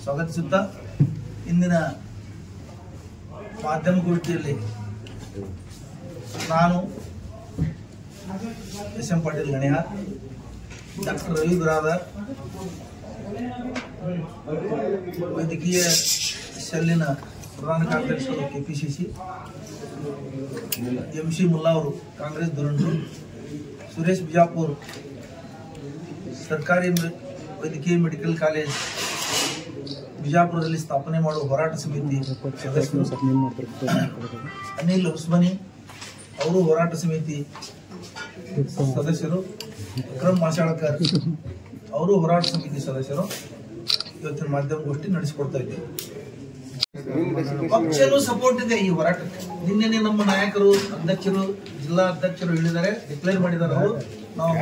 ಸ್ವಾಗತಿಸುತ್ತಾ ಇಂದಿನ ಮಾಧ್ಯಮಗೋಷ್ಠಿಯಲ್ಲಿ ನಾನು SM. Patil ಗಣಿಯಾರ್, doctor Ravi Biradar, ವೈದ್ಯಕೀಯ ಸೆಲ್ಲಿನ ಪ್ರಧಾನ ಕಾರ್ಯದರ್ಶಿಗಳು ಕೆಪಿಸಿಸಿ, ಎಂ.ಸಿ. ಮುಲ್ಲಾ ಅವರು ಕಾಂಗ್ರೆಸ್ ದುರಂಡು, ಸುರೇಶ್ ಬಿಜಾಪುರ್ ಸರ್ಕಾರಿ ವೈದ್ಯಕೀಯ ಮೆಡಿಕಲ್ ಕಾಲೇಜ್ ಬಿಜಾಪುರದಲ್ಲಿ ಸ್ಥಾಪನೆ ಮಾಡುವ ಹೋರಾಟ ಸಮಿತಿ ಸದಸ್ಯರು, ಅನಿಲ್ ಹುಸ್ಮನಿ ಅವರು ಹೋರಾಟ ಸಮಿತಿ ಸದಸ್ಯರು, ವಿಕ್ರಮ್ ಮಾಶಾಳಕರ್ ಅವರು ಹೋರಾಟ ಸಮಿತಿ ಸದಸ್ಯರು ಇವತ್ತಿನ ಮಾಧ್ಯಮಗೋಷ್ಠಿ ನಡೆಸಿಕೊಡ್ತಾ ಇದ್ದೇವೆ. ಪಕ್ಷನೂ ಸಪೋರ್ಟ್ ಇದೆ ಈ ಹೋರಾಟಕ್ಕೆ. ನಿನ್ನೆ ನಮ್ಮ ನಾಯಕರು, ಅಧ್ಯಕ್ಷರು, ಜಿಲ್ಲಾ ಅಧ್ಯಕ್ಷರು ಹೇಳಿದ್ದಾರೆ, ಡಿಕ್ಲೇರ್ ಮಾಡಿದ್ದಾರೆ. ಅವರು ನಾವು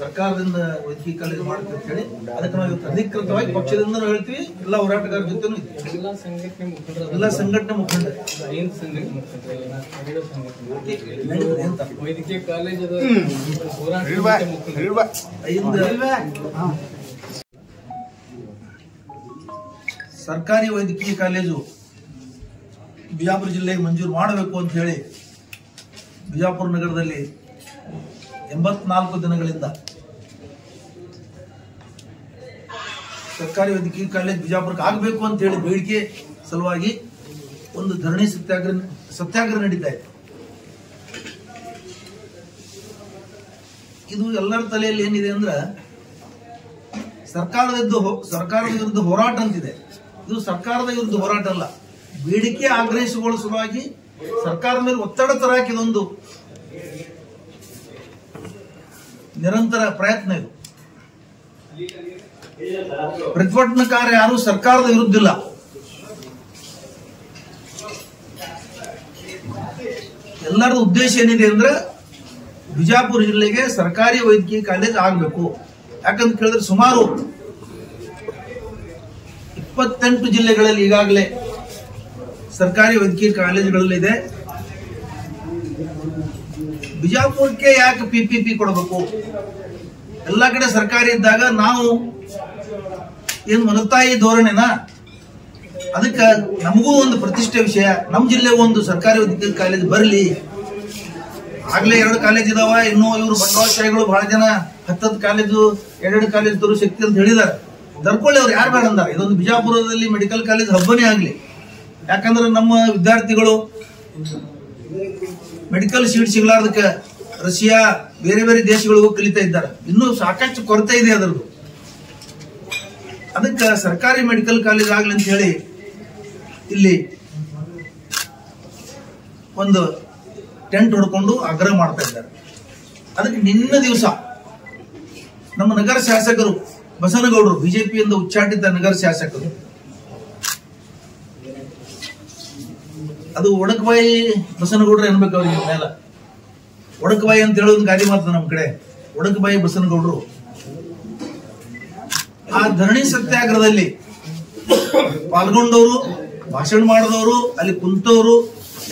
ಸರ್ಕಾರದಿಂದ ವೈದ್ಯಕೀಯ ಕಾಲೇಜು ಮಾಡ್ತೀವಿ ಅಂತ ಹೇಳಿ, ಅದಕ್ಕೆ ನಾವು ಇವತ್ತು ಅಧಿಕೃತವಾಗಿ ಪಕ್ಷದಿಂದ ಹೇಳ್ತೀವಿ. ಎಲ್ಲ ಹೋರಾಟಗಾರರ ಜೊತೆನೂ ಇದ್ದೀವಿ, ಎಲ್ಲ ಸಂಘಟನೆ ಮುಖಂಡರು. ವೈದ್ಯಕೀಯ ಕಾಲೇಜ್ ಸರ್ಕಾರಿ ವೈದ್ಯಕೀಯ ಕಾಲೇಜು ಬಿಜಾಪುರ ಜಿಲ್ಲೆಗೆ ಮಂಜೂರು ಮಾಡಬೇಕು ಅಂತ ಹೇಳಿ ಬಿಜಾಪುರ ನಗರದಲ್ಲಿ 84 ದಿನಗಳಿಂದ ಸರ್ಕಾರಿ ವೈದ್ಯಕೀಯ ಕಾಲೇಜ್ ಬಿಜಾಪುರಕ್ಕೆ ಆಗಬೇಕು ಅಂತ ಹೇಳಿ ಬೇಡಿಕೆ ಸಲುವಾಗಿ ಒಂದು ಧರಣಿ ಸತ್ಯಾಗ್ರಹ ನಡೀತಾ ಇದೆ. ಇದು ಎಲ್ಲರ ತಲೆಯಲ್ಲಿ ಏನಿದೆ ಅಂದ್ರೆ ಸರ್ಕಾರದ ವಿರುದ್ಧ ಹೋರಾಟ ಅಂತಿದೆ. ಇದು ಸರ್ಕಾರದ ವಿರುದ್ಧ ಹೋರಾಟ ಅಲ್ಲ, ಬೇಡಿಕೆ ಆಗ್ರಹಿಸಿಗೊಳಿಸುವಾಗಿ ಸರ್ಕಾರದ ಮೇಲೆ ಒತ್ತಡ ತರಕ್ಕೆ ಇದೊಂದು ನಿರಂತರ ಪ್ರಯತ್ನ. ಇದು ಪ್ರತಿಭಟನಾಕಾರ ಯಾರು ಸರ್ಕಾರದ ವಿರುದ್ಧ ಇಲ್ಲ. ಎಲ್ಲರ ಉದ್ದೇಶ ಏನಿದೆ ಅಂದ್ರೆ ಬಿಜಾಪುರ ಜಿಲ್ಲೆಗೆ ಸರ್ಕಾರಿ ವೈದ್ಯಕೀಯ ಕಾಲೇಜ್ ಆಗಬೇಕು. ಯಾಕಂತ ಕೇಳಿದ್ರೆ ಸುಮಾರು 28 ಜಿಲ್ಲೆಗಳಲ್ಲಿ ಈಗಾಗಲೇ ಸರ್ಕಾರಿ ವೈದ್ಯಕೀಯ ಕಾಲೇಜುಗಳಲ್ಲಿದೆ. ಬಿಜಾಪುರಕ್ಕೆ ಯಾಕೆ ಪಿಪಿಪಿ ಕೊಡಬೇಕು? ಎಲ್ಲ ಕಡೆ ಸರ್ಕಾರಿ ಇದ್ದಾಗ ನಾವು ಏನು ಮಲತಾಯಿ ಧೋರಣೆನಾ? ಅದಕ್ಕೆ ನಮಗೂ ಒಂದು ಪ್ರತಿಷ್ಠೆ ವಿಷಯ, ನಮ್ಮ ಜಿಲ್ಲೆಗೆ ಒಂದು ಸರ್ಕಾರಿ ವೈದ್ಯಕೀಯ ಕಾಲೇಜ್ ಬರಲಿ. ಆಗ್ಲೇ 2 ಕಾಲೇಜ್ ಇದಾವ, ಇನ್ನೂ ಇವರು ಬಂಡವಾಳಶಾಹಿಗಳು ಬಹಳ ಜನ 10 ಕಾಲೇಜು 2 ಕಾಲೇಜ್ ತರೋ ಶಕ್ತಿ ಅಂತ ಹೇಳಿದ್ದಾರೆ. ತರ್ಕೊಳ್ಳಿ, ಅವ್ರು ಯಾರು ಬೇಡ ಅಂದಾರೆ. ಇದೊಂದು ಬಿಜಾಪುರದಲ್ಲಿ ಮೆಡಿಕಲ್ ಕಾಲೇಜ್ ಹಬ್ಬನೇ ಆಗ್ಲಿ. ಯಾಕಂದ್ರೆ ನಮ್ಮ ವಿದ್ಯಾರ್ಥಿಗಳು ಮೆಡಿಕಲ್ ಸೀಟ್ ಸಿಗ್ಲಾರ್ದಕ್ಕೆ ರಷ್ಯಾ ಬೇರೆ ಬೇರೆ ದೇಶಗಳಿಗೂ ಕಲಿತಾ ಇದ್ದಾರೆ. ಇನ್ನೂ ಸಾಕಷ್ಟು ಕೊರತೆ ಇದೆ ಅದರದ್ದು. ಅದಕ್ಕೆ ಸರ್ಕಾರಿ ಮೆಡಿಕಲ್ ಕಾಲೇಜ್ ಆಗ್ಲಿ ಅಂತ ಹೇಳಿ ಇಲ್ಲಿ ಒಂದು ಟೆಂಟ್ ಹೊಡ್ಕೊಂಡು ಆಗ್ರಹ ಮಾಡ್ತಾ ಇದ್ದಾರೆ. ಅದಕ್ಕೆ ನಿನ್ನೆ ದಿವಸ ನಮ್ಮ ನಗರ ಶಾಸಕರು ಬಸನಗೌಡರು, ಬಿಜೆಪಿಯಿಂದ ಉಚ್ಚಾಟಿತ ನಗರ ಶಾಸಕರು, ಅದು ಒಡಕಬಾಯಿ ಬಸನಗೌಡ್ರು ಅನ್ಬೇಕು ಅವ್ರಿಗೆ ಮೇಲೆ. ಒಡಕಬಾಯಿ ಅಂತ ಹೇಳೋದು ಗಾದಿ ಮಾತ್ರ ನಮ್ಮ ಕಡೆ. ಒಡಕಬಾಯಿ ಬಸನಗೌಡರು ಆ ಧರಣಿ ಸತ್ಯಾಗ್ರಹದಲ್ಲಿ ಪಾಲ್ಗೊಂಡವರು, ಭಾಷಣ ಮಾಡಿದವರು, ಅಲ್ಲಿ ಕುಂತವರು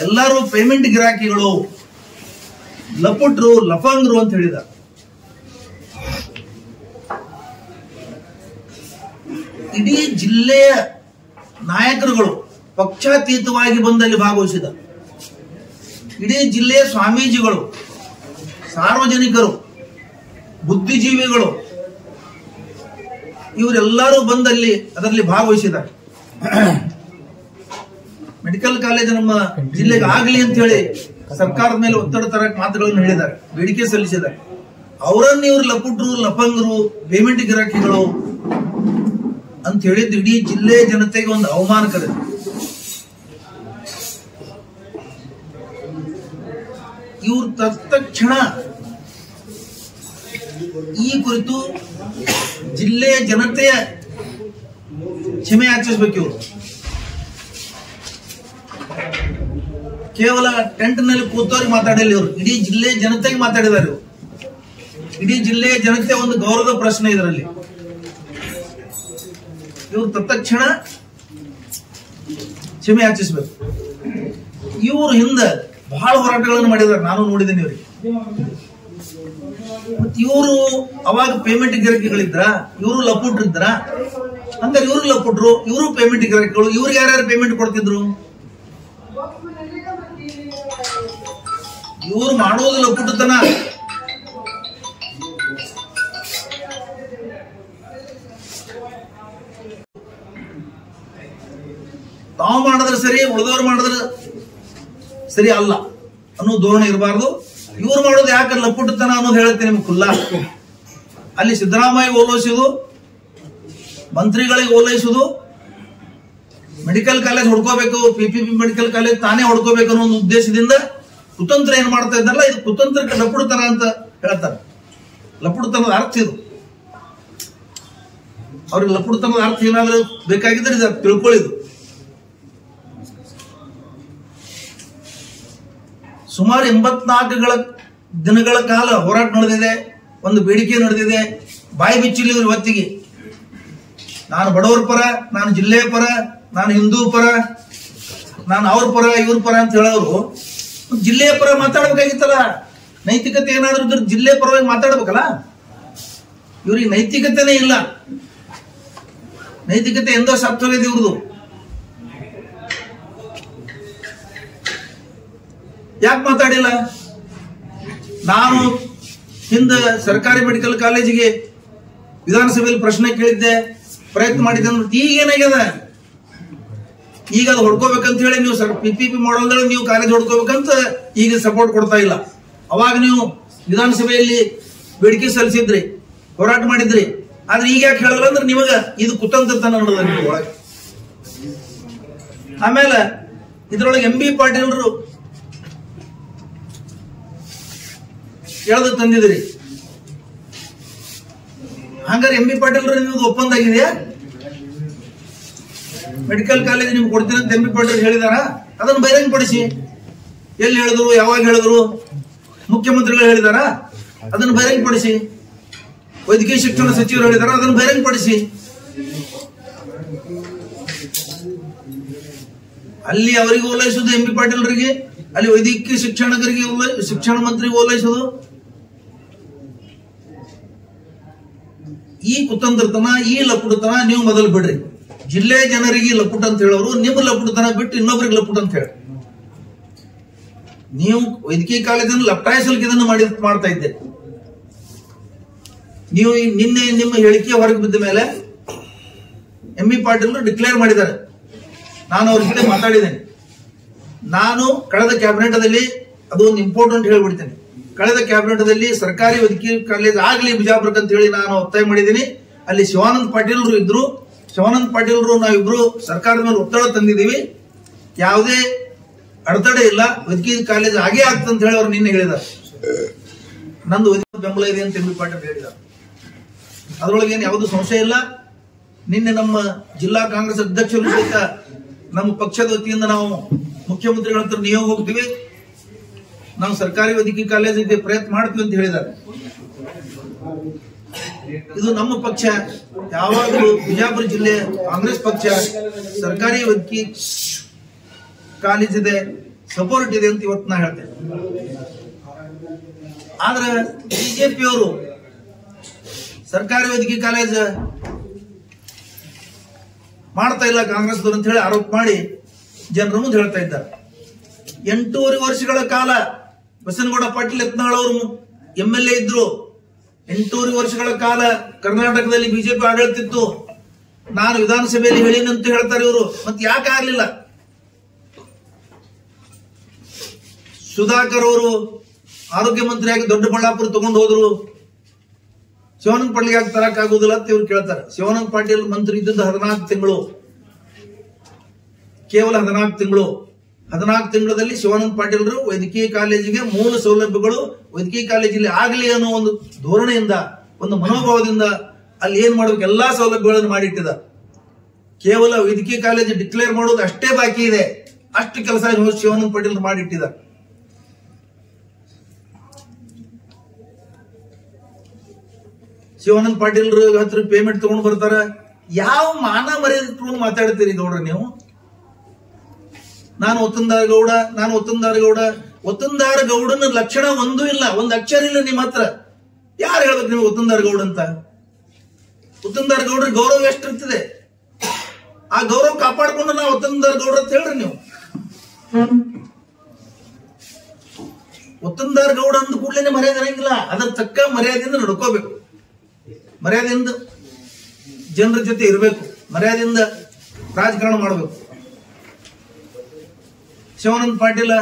ಎಲ್ಲರೂ ಪೇಮೆಂಟ್ ಗಿರಾಕಿಗಳು, ಲಪುಟ್ರು, ಲಫಂಗರು ಅಂತ ಹೇಳಿದ್ದಾರೆ. ಇಡೀ ಜಿಲ್ಲೆಯ ನಾಯಕರುಗಳು ಪಕ್ಷಾತೀತವಾಗಿ ಬಂದಲ್ಲಿ ಭಾಗವಹಿಸಿದ, ಇಡೀ ಜಿಲ್ಲೆಯ ಸ್ವಾಮೀಜಿಗಳು, ಸಾರ್ವಜನಿಕರು, ಬುದ್ಧಿಜೀವಿಗಳು ಇವರೆಲ್ಲರೂ ಬಂದಲ್ಲಿ ಅದರಲ್ಲಿ ಭಾಗವಹಿಸಿದ್ದಾರೆ. ಮೆಡಿಕಲ್ ಕಾಲೇಜ್ ನಮ್ಮ ಜಿಲ್ಲೆಗೆ ಆಗಲಿ ಅಂತ ಹೇಳಿ ಸರ್ಕಾರದ ಮೇಲೆ ಒತ್ತಡ ತರಕ್ಕೆ ಮಾತುಗಳನ್ನು ಹೇಳಿದ್ದಾರೆ, ಬೇಡಿಕೆ ಸಲ್ಲಿಸಿದ್ದಾರೆ. ಅವರನ್ನು ಇವರು ಲಪುಟ್ರು, ಲಫಂಗರು, ಪೇಮೆಂಟ್ ಗಿರಾಕಿಗಳು ಅಂತ ಹೇಳಿದ್ದು ಇಡೀ ಜಿಲ್ಲೆಯ ಜನತೆಗೆ ಒಂದು ಅವಮಾನಕರ. ಇವರು ತತ್ಕ್ಷಣ ಈ ಕುರಿತು ಜಿಲ್ಲೆಯ ಜನತೆಯ ಕ್ಷಮೆ ಯಾಚಿಸಬೇಕು. ಇವರು ಕೇವಲ ಟೆಂಟ್ ನಲ್ಲಿ ಕೂತವ್ರಿಗೆ ಮಾತಾಡಿಲ್ಲ, ಇವರು ಇಡೀ ಜಿಲ್ಲೆಯ ಜನತೆಗೆ ಮಾತಾಡಿದ್ದಾರೆ. ಇವರು ಇಡೀ ಜಿಲ್ಲೆಯ ಜನತೆ ಒಂದು ಗೌರವದ ಪ್ರಶ್ನೆ ಇದರಲ್ಲಿ. ಇವರು ತತ್ಕ್ಷಣ ಕ್ಷಮೆ ಯಾಚಿಸಬೇಕು. ಇವರು ಹಿಂದೆ ಬಹಳ ಹೋರಾಟಗಳನ್ನು ಮಾಡಿದ್ದಾರೆ, ನಾನು ನೋಡಿದ್ದೇನೆ ಇವರಿಗೆ. ಇವರು ಅವಾಗ ಪೇಮೆಂಟ್ ಗಿರಕಿಗಳಿದ್ರ, ಇವರು ಲಪುಟ್ರಿದ್ರ. ಹಂಗಾರೆ ಇವ್ರು ಲಪುಟ್ರು, ಇವರು ಪೇಮೆಂಟ್ ಗಿರಾಕಿಗಳು, ಇವ್ರಿಗೆ ಯಾರ್ಯಾರು ಪೇಮೆಂಟ್ ಕೊಡ್ತಿದ್ರು? ಇವ್ರು ಮಾಡೋದು ಲಪುಟ್ಟತನ. ತಾವು ಮಾಡಿದ್ರೆ ಸರಿ, ಉಳಿದವ್ರು ಮಾಡಿದ್ರೆ ಸರಿ ಅಲ್ಲ ಅನ್ನೋ ಧೋರಣೆ ಇರಬಾರ್ದು. ಇವ್ರು ಮಾಡೋದು ಯಾಕೆ ಲಪುಟ್ಟತನ ಅನ್ನೋದು ಹೇಳ್ತೇನೆ ನಿಮ್ಗೆ ಖುಲ್ಲಾ. ಅಲ್ಲಿ ಸಿದ್ದರಾಮಯ್ಯ ಓಲೈಸುವುದು, ಮಂತ್ರಿಗಳಿಗೆ ಓಲೈಸುವುದು, ಮೆಡಿಕಲ್ ಕಾಲೇಜ್ ಹೊಡ್ಕೋಬೇಕು, PPP ಮೆಡಿಕಲ್ ಕಾಲೇಜ್ ತಾನೇ ಹೊಡ್ಕೋಬೇಕು ಅನ್ನೋ ಒಂದು ಉದ್ದೇಶದಿಂದ ಕುತಂತ್ರ ಏನ್ ಮಾಡ್ತಾ ಇದ್ದಾರಲ್ಲ, ಇದು ಕುತಂತ್ರಕ್ಕೆ ಲಪುಡುತನ ಅಂತ ಹೇಳ್ತಾರೆ. ಲಪುಡುತನದ ಅರ್ಥ ಇದು. ಅವ್ರಿಗೆ ಲಪುಡುತನದ ಅರ್ಥ ಏನಾದ್ರೂ ಬೇಕಾಗಿದ್ರೆ ಇದು ತಿಳ್ಕೊಳ್ಳಿದು. ಸುಮಾರು 84 ದಿನಗಳ ಕಾಲ ಹೋರಾಟ ನಡೆದಿದೆ, ಒಂದು ಬೇಡಿಕೆ ನಡೆದಿದೆ. ಬಾಯಿ ಬಿಚ್ಚಿಲ್ಲ ಇವ್ರ ಹೊತ್ತಿಗೆ. ನಾನು ಬಡವರ ಪರ, ನಾನು ಜಿಲ್ಲೆಯ ಪರ, ನಾನು ಹಿಂದೂ ಪರ, ನಾನು ಅವ್ರ ಪರ, ಇವ್ರ ಪರ ಅಂತ ಹೇಳೋರು ಜಿಲ್ಲೆಯ ಪರ ಮಾತಾಡ್ಬೇಕಾಗಿತ್ತಲ್ಲ. ನೈತಿಕತೆ ಏನಾದ್ರೂ ಇದ್ರ ಜಿಲ್ಲೆ ಪರವಾಗಿ ಮಾತಾಡ್ಬೇಕಲ್ಲ. ಇವ್ರಿಗೆ ನೈತಿಕತೆನೇ ಇಲ್ಲ. ನೈತಿಕತೆ ಎಂದೋ ಸತ್ತೋಗಿದೆ ಇವ್ರದು. ಯಾಕೆ ಮಾತಾಡಿಲ್ಲ? ನಾನು ಹಿಂದೆ ಸರ್ಕಾರಿ ಮೆಡಿಕಲ್ ಕಾಲೇಜಿಗೆ ವಿಧಾನಸಭೆಯಲ್ಲಿ ಪ್ರಶ್ನೆ ಕೇಳಿದ್ದೆ, ಪ್ರಯತ್ನ ಮಾಡಿದ್ದೆ. ಈಗ ಏನಾಗ್ಯದ? ಈಗ ಅದು ಹೊಡ್ಕೋಬೇಕಂತ ಹೇಳಿ ನೀವು PPP ಮಾಡಲ್ ನೀವು ಕಾಲೇಜ್ ಹೊಡ್ಕೋಬೇಕಂತ ಈಗ ಸಪೋರ್ಟ್ ಕೊಡ್ತಾ ಇಲ್ಲ. ಅವಾಗ ನೀವು ವಿಧಾನಸಭೆಯಲ್ಲಿ ಬೇಡಿಕೆ ಸಲ್ಲಿಸಿದ್ರಿ, ಹೋರಾಟ ಮಾಡಿದ್ರಿ. ಆದ್ರೆ ಈಗ ಯಾಕೆ ಹೇಳಲ್ಲ ಅಂದ್ರೆ ನಿಮಗ ಇದು ಕುತಂತ್ರತನ ನಡೆದ ನಿಮ್ಮ ಒಳಗೆ. ಆಮೇಲೆ ಇದ್ರೊಳಗೆ MB ಪಾಟೀಲ್ರು ಹೇಳ್ದ ತಂದಿದ್ರಿ. ಹಂಗಾರೆ MB ಪಾಟೀಲ್ರು ನಿಮ್ದು ಒಪ್ಪಂದ ಆಗಿದೆಯಾ? ಮೆಡಿಕಲ್ ಕಾಲೇಜ್ ನಿಮ್ಗೆ ಕೊಡ್ತೀನಿ ಅಂತ MB ಪಾಟೀಲ್ ಹೇಳಿದಾರ? ಅದನ್ನು ಬಹಿರಂಗಪಡಿಸಿ. ಎಲ್ಲಿ ಹೇಳಿದ್ರು, ಯಾವಾಗ ಹೇಳಿದ್ರು? ಮುಖ್ಯಮಂತ್ರಿಗಳು ಹೇಳಿದಾರ? ಅದನ್ನು ಬಹಿರಂಗಪಡಿಸಿ. ವೈದ್ಯಕೀಯ ಶಿಕ್ಷಣ ಸಚಿವರು ಹೇಳಿದಾರ? ಅದನ್ನು ಬಹಿರಂಗಪಡಿಸಿ. ಅಲ್ಲಿ ಅವರಿಗೆ ಓಲೈಸುವುದು MB ಪಾಟೀಲ್ರಿಗೆ, ಅಲ್ಲಿ ವೈದ್ಯಕೀಯ ಶಿಕ್ಷಣ ಮಂತ್ರಿಗೆ ಓಲೈಸುವುದು. ಈ ಕುತಂತ್ರತನ, ಈ ಲಪುಟತನ ನೀವು ಮೊದಲು ಬಿಡ್ರಿ. ಜಿಲ್ಲೆ ಜನರಿಗೆ ಲಪುಟ ಅಂತ ಹೇಳೋರು ನಿಮ್ಮ ಲಪುಟತನ ಬಿಟ್ಟು ಇನ್ನೊಬ್ರಿಗೆ ಲಪುಟ ಅಂತ ಹೇಳಿ ನೀವು ವೈದ್ಯಕೀಯ ಕಾಲೇಜನ್ನು ಲಪ್ಟಾಯಿಸಲಿಕ್ಕೆ ಇದನ್ನು ಮಾಡ್ತಾ ಇದ್ದೆ. ನೀವು ನಿನ್ನೆ ನಿಮ್ಮ ಹೇಳಿಕೆ ಹೊರಗೆ ಬಿದ್ದ ಮೇಲೆ MB ಪಾಟೀಲ್ ಡಿಕ್ಲೇರ್ ಮಾಡಿದ್ದಾರೆ. ನಾನು ಅವ್ರ ಜೊತೆ ಮಾತಾಡಿದ್ದೇನೆ. ನಾನು ಕಳೆದ ಕ್ಯಾಬಿನೆಟ್ದಲ್ಲಿ ಅದು ಒಂದು ಇಂಪಾರ್ಟೆಂಟ್ ಹೇಳ್ಬಿಡ್ತೇನೆ. ಕಳೆದ ಕ್ಯಾಬಿನೆಟ್ದಲ್ಲಿ ಸರ್ಕಾರಿ ವೈದ್ಯಕೀಯ ಕಾಲೇಜ್ ಆಗಲಿ ಬಿಜಾಪುರಕ್ಕೆ ಅಂತ ಹೇಳಿ ನಾನು ಒತ್ತಾಯ ಮಾಡಿದ್ದೀನಿ. ಅಲ್ಲಿ ಶಿವಾನಂದ ಪಾಟೀಲ್ರು ಇದ್ರು. ಶಿವಾನಂದ ಪಾಟೀಲ್ರು ನಾವಿಬ್ರು ಸರ್ಕಾರದ ಮೇಲೆ ಒತ್ತಡ ತಂದಿದ್ದೀವಿ. ಯಾವುದೇ ಅಡೆತಡೆ ಇಲ್ಲ, ವೈದ್ಯಕೀಯ ಕಾಲೇಜ್ ಆಗೇ ಆಗ್ತದೆ ಅಂತ ಹೇಳಿ ಅವ್ರು ನಿನ್ನೆ ಹೇಳಿದ್ದಾರೆ. ನಂದು ವೈದ್ಯಕೀಯ ಬೆಂಬಲ ಇದೆ ಅಂತ MB ಪಾಟೀಲ್ ಹೇಳಿದ್ದಾರೆ. ಅದರೊಳಗೆ ಏನು ಯಾವುದೂ ಸಂಶಯ ಇಲ್ಲ. ನಿನ್ನೆ ನಮ್ಮ ಜಿಲ್ಲಾ ಕಾಂಗ್ರೆಸ್ ಅಧ್ಯಕ್ಷರು ಸಹಿತ ನಮ್ಮ ಪಕ್ಷದ ವತಿಯಿಂದ ನಾವು ಮುಖ್ಯಮಂತ್ರಿಗಳ ಹತ್ರ ನಿಯೋಗ ಹೋಗ್ತೀವಿ, ನಾವು ಸರ್ಕಾರಿ ವೈದ್ಯಕೀಯ ಕಾಲೇಜಿಗೆ ಪ್ರಯತ್ನ ಮಾಡ್ತೀವಿ ಅಂತ ಹೇಳಿದ್ದಾರೆ. ಇದು ನಮ್ಮ ಪಕ್ಷ. ಯಾವಾಗಲೂ ಬಿಜಾಪುರ ಜಿಲ್ಲೆ ಕಾಂಗ್ರೆಸ್ ಪಕ್ಷ ಸರ್ಕಾರಿ ವೈದ್ಯಕೀಯ ಕಾಲೇಜ್ ಇದೆ, ಸಪೋರ್ಟ್ ಇದೆ ಅಂತ ಇವತ್ತು ನಾ ಹೇಳ್ತೇನೆ. ಆದ್ರೆ ಬಿಜೆಪಿಯವರು ಸರ್ಕಾರಿ ವೈದ್ಯಕೀಯ ಕಾಲೇಜ್ ಮಾಡ್ತಾ ಇಲ್ಲ ಕಾಂಗ್ರೆಸ್ದವ್ರು ಅಂತ ಹೇಳಿ ಆರೋಪ ಮಾಡಿ ಜನರ ಮುಂದೆ ಹೇಳ್ತಾ ಇದ್ದಾರೆ. 8.5 ವರ್ಷಗಳ ಕಾಲ ಬಸನಗೌಡ ಪಾಟೀಲ್ ಯತ್ನಾಳ್ ಅವರು MLA ಇದ್ರು. 8.5 ವರ್ಷಗಳ ಕಾಲ ಕರ್ನಾಟಕದಲ್ಲಿ ಬಿಜೆಪಿ ಆಡಳಿತಿತ್ತು. ನಾನು ವಿಧಾನಸಭೆಯಲ್ಲಿ ಹೇಳಿನಿ ಅಂತ ಹೇಳ್ತಾರೆ ಇವರು. ಮತ್ತೆ ಯಾಕೆ ಆಗ್ಲಿಲ್ಲ? ಸುಧಾಕರ್ ಅವರು ಆರೋಗ್ಯ ಮಂತ್ರಿಯಾಗಿ ದೊಡ್ಡಬಳ್ಳಾಪುರ ತಗೊಂಡು ಹೋದ್ರು. ಶಿವಾನಂದ ಪಾಟೀಲ್ ಯಾಕೆ ತರಕ್ ಆಗುದಿಲ್ಲ ಅಂತ ಇವ್ರು ಕೇಳ್ತಾರೆ. ಶಿವಾನಂದ ಪಾಟೀಲ್ ಮಂತ್ರಿ ಇದ್ದದ್ದು 14 ತಿಂಗಳು, ಕೇವಲ 14 ತಿಂಗಳು. 14 ತಿಂಗಳಲ್ಲಿ ಶಿವಾನಂದ ಪಾಟೀಲ್ರು ವೈದ್ಯಕೀಯ ಕಾಲೇಜಿಗೆ ಮೂಲ ಸೌಲಭ್ಯಗಳು ವೈದ್ಯಕೀಯ ಕಾಲೇಜಲ್ಲಿ ಆಗಲಿ ಅನ್ನೋ ಒಂದು ಧೋರಣೆಯಿಂದ, ಒಂದು ಮನೋಭಾವದಿಂದ ಅಲ್ಲಿ ಏನ್ ಮಾಡ್ಬೇಕು ಎಲ್ಲಾ ಸೌಲಭ್ಯಗಳನ್ನು ಮಾಡಿಟ್ಟಿದ. ಕೇವಲ ವೈದ್ಯಕೀಯ ಕಾಲೇಜ್ ಡಿಕ್ಲೇರ್ ಮಾಡೋದು ಅಷ್ಟೇ ಬಾಕಿ ಇದೆ. ಅಷ್ಟು ಕೆಲಸ ಶಿವಾನಂದ ಪಾಟೀಲ್ ಮಾಡಿಟ್ಟಿದ. ಶಿವಾನಂದ ಪಾಟೀಲ್ ಹತ್ರ ಪೇಮೆಂಟ್ ತಗೊಂಡು ಬರ್ತಾರ. ಯಾವ ಮಾನ ಮರ್ಯಾದೆ ತಗೊಂಡು ಮಾತಾಡ್ತೀರಿ ನೋಡ್ರಿ ನೀವು? ನಾನು ಒತ್ತಂದಾರ ಗೌಡನ ಲಕ್ಷಣ ಒಂದೂ ಇಲ್ಲ, ಒಂದು ಅಕ್ಷರ ಇಲ್ಲ ನಿಮ್ಮ ಹತ್ರ. ಯಾರು ಹೇಳ್ಬೇಕು ನೀವು ಒತ್ತಂದಾರ ಗೌಡ ಅಂತ? ಒತ್ತಂದಾರ ಗೌಡ್ರ ಗೌರವ ಎಷ್ಟಿರ್ತದೆ? ಕಾಪಾಡ್ಕೊಂಡು ನಾವು ವತನದಾರ್ ಗೌಡ್ರ ಅಂತ ಹೇಳ್ರಿ ನೀವು. ವತನದಾರ್ ಗೌಡ ಅಂದ ಕೂಡಲೇ ಮರ್ಯಾದೆ ಇರಂಗಿಲ್ಲ. ಅದ್ರ ತಕ್ಕ ಮರ್ಯಾದೆಯಿಂದ ನಡ್ಕೋಬೇಕು, ಮರ್ಯಾದೆಯಿಂದ ಜನರ ಜೊತೆ ಇರಬೇಕು, ಮರ್ಯಾದೆಯಿಂದ ರಾಜಕಾರಣ ಮಾಡಬೇಕು. ಶಿವಾನಂದ ಪಾಟೀಲ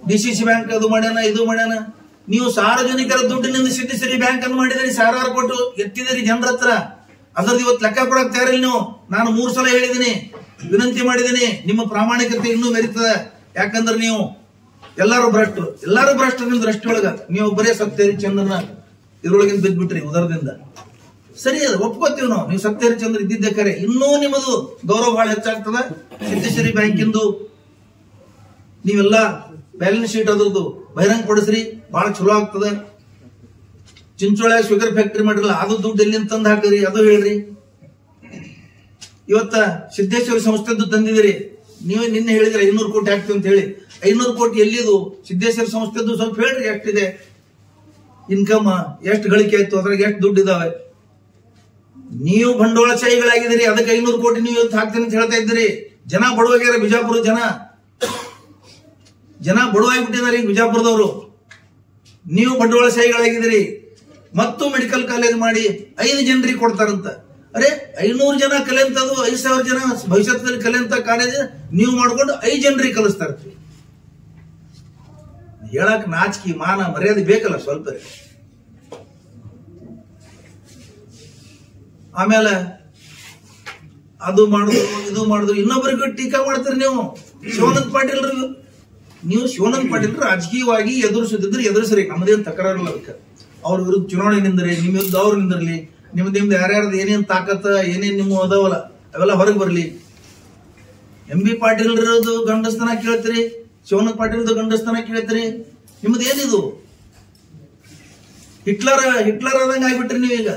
ಡಿಸಿಸಿ ಬ್ಯಾಂಕ್ ಅದು ಮಾಡ್ಯಾನ, ಇದು ಮಾಡ್ಯಾನ. ನೀವು ಸಾರ್ವಜನಿಕರ ದುಡ್ಡಿನಿಂದ ಸಿದ್ಧಿಸಿರಿ ಬ್ಯಾಂಕ್ ಅನ್ನು ಮಾಡಿದಿರಿ, ಸಾವಿರಾರು ಕೊಟ್ಟು ಎತ್ತಿದಿರಿ ಜನರ ಹತ್ರ. ಅದ್ರದ್ದು ಇವತ್ತು ಲೆಕ್ಕ ಕೊಡಕ್ ತಯಾರಿಲ್ಲ ನೀವು. ನಾನು 3 ಸಲ ಹೇಳಿದ್ದೀನಿ, ವಿನಂತಿ ಮಾಡಿದ್ದೀನಿ. ನಿಮ್ಮ ಪ್ರಾಮಾಣಿಕತೆ ಇನ್ನೂ ಮೆರೀತದೆ. ಯಾಕಂದ್ರೆ ನೀವು ಎಲ್ಲರೂ ಭ್ರಷ್ಟರು ನಿಮ್ ದೃಷ್ಟಿಯೊಳಗ. ನೀವು ಬರೇ ಸತ್ಯರಿ ಚಂದ್ರನ ಇದ್ರೊಳಗಿಂದ ಬಿದ್ದ್ಬಿಟ್ರಿ ಉದರದಿಂದ. ಸರಿ, ಅದು ಒಪ್ಕೋತೀವಿ ನಾವು. ನೀವು ಸತ್ಯರಿ ಚಂದ್ರ ಇದ್ದಿದ್ದೆ ಕರೆ. ಇನ್ನೂ ನಿಮ್ಮದು ಗೌರವ ಬಹಳ ಹೆಚ್ಚಾಗ್ತದ. ಸಿದ್ದೇಶ್ವರಿ ಬ್ಯಾಂಕಿಂದು ನೀವೆಲ್ಲ ಬ್ಯಾಲೆನ್ಸ್ ಶೀಟ್ ಅದ್ರದ್ದು ಬಹಿರಂಗ ಪಡಿಸ್ರಿ, ಬಹಳ ಚಲೋ ಆಗ್ತದ. ಚಿಂಚೋಳ ಶುಗರ್ ಫ್ಯಾಕ್ಟರಿ ಮಾಡಿರಲ್ಲ, ಅದು ದುಡ್ಡು ಎಲ್ಲಿಂದ ತಂದು ಹಾಕಿದ್ರಿ ಅದು ಹೇಳ್ರಿ. ಇವತ್ತ ಸಿದ್ದೇಶ್ವರಿ ಸಂಸ್ಥೆದ್ದು ತಂದಿದಿರಿ, ನೀವೇ ನಿನ್ನೆ ಹೇಳಿದ್ರೆ 500 ಕೋಟಿ ಹಾಕ್ತೀವಿ ಅಂತ ಹೇಳಿ. 500 ಕೋಟಿ ಎಲ್ಲಿದು? ಸಿದ್ದೇಶ್ವರಿ ಸಂಸ್ಥೆದ್ದು ಸ್ವಲ್ಪ ಹೇಳ್ರಿ, ಎಷ್ಟಿದೆ ಇನ್ಕಮ್, ಎಷ್ಟು ಗಳಿಕೆ ಆಯ್ತು, ಅದ್ರಾಗ ಎಷ್ಟು ದುಡ್ಡು ಇದಾವೆ. ನೀವು ಬಂಡವಾಳಶಾಹಿಗಳಾಗಿದ್ದೀರಿ, ಅದಕ್ಕೆ 500 ಕೋಟಿ ನೀವು ಇವತ್ತು ಹಾಕ್ತೀನಿ ಅಂತ ಹೇಳ್ತಾ ಇದ್ದೀರಿ. ಜನ ಬಡವಾಗ್ಯಾರ, ಬಿಜಾಪುರ ಜನ ಬಡವಾಗಿಬಿಟ್ಟಿದ್ದಾರೆ ಈಗ ಬಿಜಾಪುರದವರು. ನೀವು ಬಂಡವಾಳಶಾಹಿಗಳಾಗಿದ್ದೀರಿ. ಮತ್ತು ಮೆಡಿಕಲ್ ಕಾಲೇಜ್ ಮಾಡಿ 5 ಜನರಿಗೆ ಕೊಡ್ತಾರಂತ. ಅರೆ 500 ಜನ ಕಲಿಯಂತದ್ದು 5,000 ಜನ ಭವಿಷ್ಯದಲ್ಲಿ ಕಲಿಯಂತ ಕಾಲೇಜ್ ನೀವು ಮಾಡ್ಕೊಂಡು 5 ಜನರಿಗೆ ಕಲಿಸ್ತಾ ಇರ್ತೀವಿ. ಹೇಳಕ್ ನಾಚಿಕೆ ಮಾನ ಮರ್ಯಾದೆ ಬೇಕಲ್ಲ ಸ್ವಲ್ಪ. ಆಮೇಲೆ ಅದು ಮಾಡುದು ಇದು ಮಾಡುದು, ಇನ್ನೊಬ್ಬರಿಗೆ ಟೀಕಾ ಮಾಡ್ತೀರಿ ನೀವು. ಶಿವಾನಂದ ಪಾಟೀಲ್ರು, ನೀವು ಶಿವಾನಂದ ಪಾಟೀಲ್ ರಾಜಕೀಯವಾಗಿ ಎದುರಿಸುತ್ತಿದ್ರೆ ಎದುರಿಸ್ರಿ, ನಮ್ಮದೇನು ತಕರಾರಿಲ್ಲ. ಅದಕ್ಕೆ ಅವ್ರ ವಿರುದ್ಧ ಚುನಾವಣೆ ನಿಂದ್ರಿ, ನಿಮ್ಮ ವಿರುದ್ಧ ಅವ್ರು ನಿಂದಿರ್ಲಿ. ನಿಮ್ದು ಯಾರ್ಯಾರ್ದು ಏನೇನ್ ತಾಕತ್ತ ಏನೇನ್ ನಿಮ್ಮ ಅದಾವಲ್ಲ ಅವೆಲ್ಲ ಹೊರಗೆ ಬರ್ಲಿ. MB ಪಾಟೀಲ್ರದು ಗಂಡಸ್ತನ ಕೇಳ್ತೀರಿ, ಶಿವಾನಂದ ಪಾಟೀಲ್ದು ಗಂಡಸ್ತನ ಕೇಳ್ತೀರಿ. ನಿಮ್ದು ಏನಿದು? ಹಿಟ್ಲರ್ ಆದಂಗ ಆಗ್ಬಿಟ್ರಿ ನೀವೀಗ.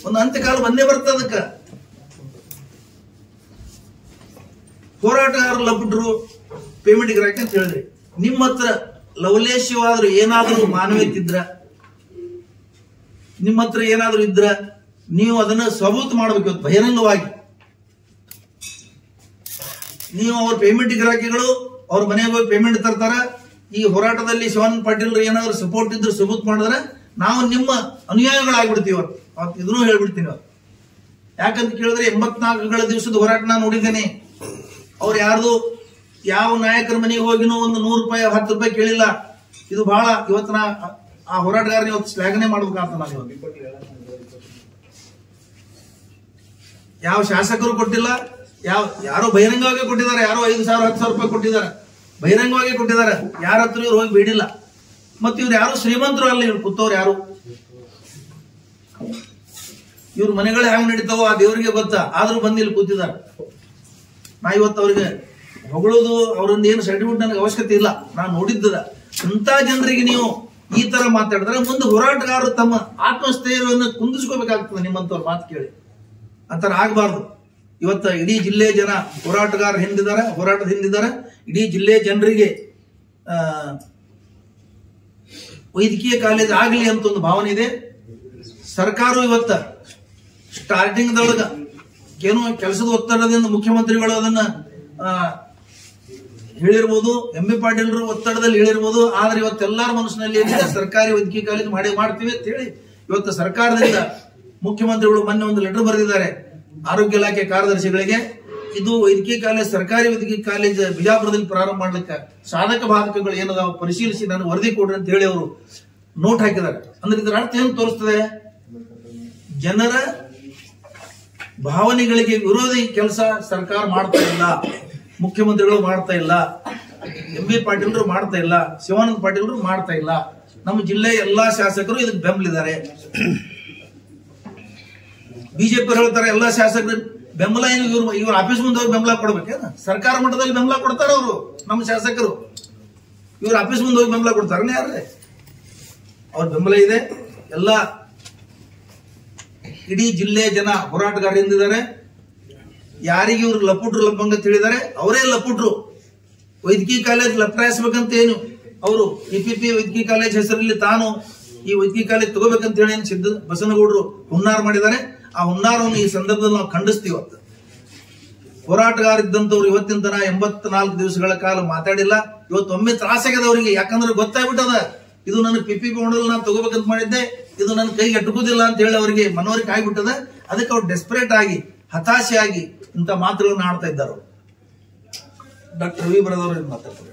ಒಂದು ಅಂತ್ಯಕಾಲ ಬಂದೇ ಬರ್ತದ. ಅದಕ್ಕ ಹೋರಾಟಗಾರರು ಲಪಟ್ರು ಪೇಮೆಂಟ್ ಗಿರಾಕಿ ಅಂತ ಹೇಳಿದ್ರಿ. ನಿಮ್ಮ ಹತ್ರ ಲವಲೇಶವಾದ್ರು ಏನಾದ್ರೂ ಮಾನವೀಯತೆ ಇದ್ರ, ನಿಮ್ಮ ಹತ್ರ ಏನಾದ್ರೂ ಇದ್ರ ನೀವು ಅದನ್ನ ಸಬೂತ್ ಮಾಡ್ಬೇಕು ಬಹಿರಂಗವಾಗಿ. ನೀವು ಅವ್ರ ಪೇಮೆಂಟ್ ಗಿರಾಕಿಗಳು ಅವ್ರ ಮನೆಗೆ ಹೋಗಿ ಪೇಮೆಂಟ್ ತರ್ತಾರ. ಈ ಹೋರಾಟದಲ್ಲಿ ಶಿವಾನಂದ ಪಾಟೀಲ್ ಏನಾದ್ರು ಸಪೋರ್ಟ್ ಇದ್ರು ಸಬೂತ್ ಮಾಡಿದ್ರೆ ನಾವು ನಿಮ್ಮ ಅನುಯಾಯಿಗಳಾಗ್ಬಿಡ್ತೀವಿ. ಇದನ್ನು ಹೇಳ್ಬಿಡ್ತೀನಿ. ಯಾಕಂತ ಕೇಳಿದ್ರೆ 84ಗಳ ದಿವಸದ ಹೋರಾಟ ನಾನು ನೋಡಿದ್ದೇನೆ. ಅವ್ರು ಯಾರ್ದು ಯಾವ ನಾಯಕರ ಮನೆಗೆ ಹೋಗಿನೂ ಒಂದು 100 ರೂಪಾಯಿ 10 ರೂಪಾಯಿ ಕೇಳಿಲ್ಲ. ಇದು ಬಹಳ ಇವತ್ತು ಆ ಹೋರಾಟಗಾರನ ಇವತ್ತು ಶ್ಲಾಘನೆ ಮಾಡ್ಬೇಕಂತ ನಾನು. ಯಾವ ಶಾಸಕರು ಕೊಟ್ಟಿಲ್ಲ, ಯಾರೋ ಬಹಿರಂಗವಾಗಿ ಕೊಟ್ಟಿದ್ದಾರೆ. ಯಾರೋ 5,000 10,000 ರೂಪಾಯಿ ಕೊಟ್ಟಿದ್ದಾರೆ, ಬಹಿರಂಗವಾಗಿ ಕೊಟ್ಟಿದ್ದಾರೆ. ಯಾರ ಹತ್ರ ಇವ್ರು ಹೋಗಿ ಬೇಡಿಲ್ಲ. ಮತ್ತೆ ಇವ್ರು ಯಾರು ಶ್ರೀಮಂತರು ಅಲ್ಲ, ಇವ್ರು ಕೂತವ್ರು ಯಾರು. ಇವ್ರ ಮನೆಗಳು ಹೆಂಗ್ ನಡೀತಾವೋ ಆ ದೇವರಿಗೆ ಗೊತ್ತಾ. ಆದ್ರೂ ಬಂದು ಇಲ್ಲಿ ಕೂತಿದ್ದಾರೆ. ನಾ ಇವತ್ತು ಅವ್ರಿಗೆ ಹೊಗಳೋದು ಅವರೊಂದು ಏನು ಸರ್ಟಿಫಿಕೇಟ್ ನನಗೆ ಅವಶ್ಯಕತೆ ಇಲ್ಲ. ನಾನು ನೋಡಿದ್ದದ. ಇಂಥ ಜನರಿಗೆ ನೀವು ಈ ತರ ಮಾತಾಡಿದ್ರೆ ಮುಂದೆ ಹೋರಾಟಗಾರರು ತಮ್ಮ ಆತ್ಮಸ್ಥೈರ್ಯವನ್ನು ಕುಂದಿಸ್ಕೋಬೇಕಾಗ್ತದೆ. ನಿಮ್ಮಂತವ್ರ ಮಾತು ಕೇಳಿ ಅಂತರ ಆಗ್ಬಾರ್ದು. ಇವತ್ತ ಇಡೀ ಜಿಲ್ಲೆ ಜನ ಹೋರಾಟಗಾರ ಹಿಂದಿದ್ದಾರೆ, ಹೋರಾಟದ ಹಿಂದಿದ್ದಾರೆ. ಇಡೀ ಜಿಲ್ಲೆ ಜನರಿಗೆ ವೈದ್ಯಕೀಯ ಕಾಲೇಜ್ ಆಗಲಿ ಅಂತ ಒಂದು ಭಾವನೆ ಇದೆ. ಸರ್ಕಾರ ಇವತ್ತ ಸ್ಟಾರ್ಟಿಂಗ್ ದೊಳಗ ಏನೋ ಕೆಲಸದ ಒತ್ತಡದಿಂದ ಮುಖ್ಯಮಂತ್ರಿಗಳು ಅದನ್ನ ಹೇಳಿರ್ಬೋದು, MB ಪಾಟೀಲ್ರು ಒತ್ತಡದಲ್ಲಿ ಹೇಳಿರ್ಬೋದು. ಆದ್ರೆ ಇವತ್ತೆಲ್ಲಾರ ಮನಸ್ಸಿನಲ್ಲಿ ಏನಿದೆ, ಸರ್ಕಾರಿ ವೈದ್ಯಕೀಯ ಕಾಲೇಜ್ ಮಾಡ್ತೀವಿ ಅಂತ ಹೇಳಿ ಇವತ್ತು ಸರ್ಕಾರದಿಂದ ಮುಖ್ಯಮಂತ್ರಿಗಳು ಮೊನ್ನೆ ಒಂದು ಲೆಟರ್ ಬರೆದಿದ್ದಾರೆ ಆರೋಗ್ಯ ಇಲಾಖೆ ಕಾರ್ಯದರ್ಶಿಗಳಿಗೆ. ಇದು ವೈದ್ಯಕೀಯ ಕಾಲೇಜ್, ಸರ್ಕಾರಿ ವೈದ್ಯಕೀಯ ಕಾಲೇಜ್ ಬಿಜಾಪುರದಲ್ಲಿ ಪ್ರಾರಂಭ ಮಾಡ್ಲಿಕ್ಕೆ ಸಾಧಕ ಬಾಧಕಗಳು ಏನದಾವ ಪರಿಶೀಲಿಸಿ ನಾನು ವರದಿ ಕೊಡ್ರಿ ಅಂತ ಹೇಳಿ ಅವರು ನೋಟ್ ಹಾಕಿದ್ದಾರೆ. ಅಂದ್ರೆ ಇದರ ಅರ್ಥ ಏನು ತೋರಿಸ್ತದೆ? ಜನರ ಭಾವನೆಗಳಿಗೆ ವಿರೋಧಿ ಕೆಲಸ ಸರ್ಕಾರ ಮಾಡ್ತಾ ಇಲ್ಲ, ಮುಖ್ಯಮಂತ್ರಿಗಳು ಮಾಡ್ತಾ ಇಲ್ಲ, MB ಪಾಟೀಲ್ರು ಮಾಡ್ತಾ ಇಲ್ಲ, ಶಿವಾನಂದ ಪಾಟೀಲ್ರು ಮಾಡ್ತಾ ಇಲ್ಲ. ನಮ್ಮ ಜಿಲ್ಲೆಯ ಎಲ್ಲಾ ಶಾಸಕರು ಇದಕ್ಕೆ ಬೆಂಬಲಿದ್ದಾರೆ. ಬಿಜೆಪಿ ಹೇಳ್ತಾರೆ ಎಲ್ಲಾ ಶಾಸಕರು ಬೆಂಬಲ. ಏನು ಇವ್ರ ಆಫೀಸ್ ಮುಂದೆ ಹೋಗಿ ಬೆಂಬಲ ಕೊಡ್ಬೇಕೇನ? ಸರ್ಕಾರ ಮಟ್ಟದಲ್ಲಿ ಬೆಂಬಲ ಕೊಡ್ತಾರ ಅವರು, ನಮ್ಮ ಶಾಸಕರು. ಇವ್ರ ಆಫೀಸ್ ಮುಂದೆ ಹೋಗಿ ಬೆಂಬಲ ಕೊಡ್ತಾರನೇ ಯಾರೇ? ಅವ್ರ ಬೆಂಬಲ ಇದೆ. ಎಲ್ಲ ಇಡೀ ಜಿಲ್ಲೆ ಜನ ಹೋರಾಟಗಾರ ಎಂದಿದ್ದಾರೆ. ಯಾರಿಗೆ ಇವ್ರು ಲಪುಟ್ರು ಲಪ್ಪಂಗ ತಿಳಿದಾರೆ ಅವರೇ ಲಪುಟ್ರು. ವೈದ್ಯಕೀಯ ಕಾಲೇಜ್ ಲಪ್ರಾಯಿಸ್ಬೇಕಂತ ಏನು ಅವರು PPP ವೈದ್ಯಕೀಯ ಕಾಲೇಜ್ ಹೆಸರಲ್ಲಿ ತಾನು ಈ ವೈದ್ಯಕೀಯ ಕಾಲೇಜ್ ತಗೋಬೇಕಂತ ಹೇಳಿ ಬಸನಗೌಡರು ಹುನ್ನಾರ ಮಾಡಿದ್ದಾರೆ. ಆ ಹುನ್ನಾರವನ್ನು ಈ ಸಂದರ್ಭದಲ್ಲಿ ನಾವು ಖಂಡಿಸ್ತೀವಿ. ಹೋರಾಟಗಾರ ಇದ್ದಂತವ್ರು ಇವತ್ತಿನ ತನ 84 ದಿವಸಗಳ ಕಾಲ ಮಾತಾಡಿಲ್ಲ. ಇವತ್ತು ಒಮ್ಮೆ ತ್ರಾಸಾಗ್ಯದವರಿಗೆ, ಯಾಕಂದ್ರೆ ಗೊತ್ತಾಗ್ಬಿಟ್ಟದ ಇದು ನನ್ನ PPP ಮಾಡಲ್ ನಾನು ತಗೋಬೇಕಂತ ಮಾಡಿದ್ದೆ, ಇದು ನನ್ನ ಕೈಗೆ ಎಟ್ಟುಕೋದಿಲ್ಲ ಅಂತ ಹೇಳಿ ಅವರಿಗೆ ಮನವರಿಕೆ ಆಗಿಬಿಟ್ಟದ. ಅದಕ್ಕೆ ಅವ್ರು ಡೆಸ್ಪರೇಟ್ ಆಗಿ, ಹತಾಶೆ ಆಗಿ ಇಂಥ ಮಾತುಗಳನ್ನು ಆಡ್ತಾ ಇದ್ದಾರೆ. ಡಾಕ್ಟರ್ ರವಿ ಬರದವರು ಮಾತಾಡ್ತಾರೆ.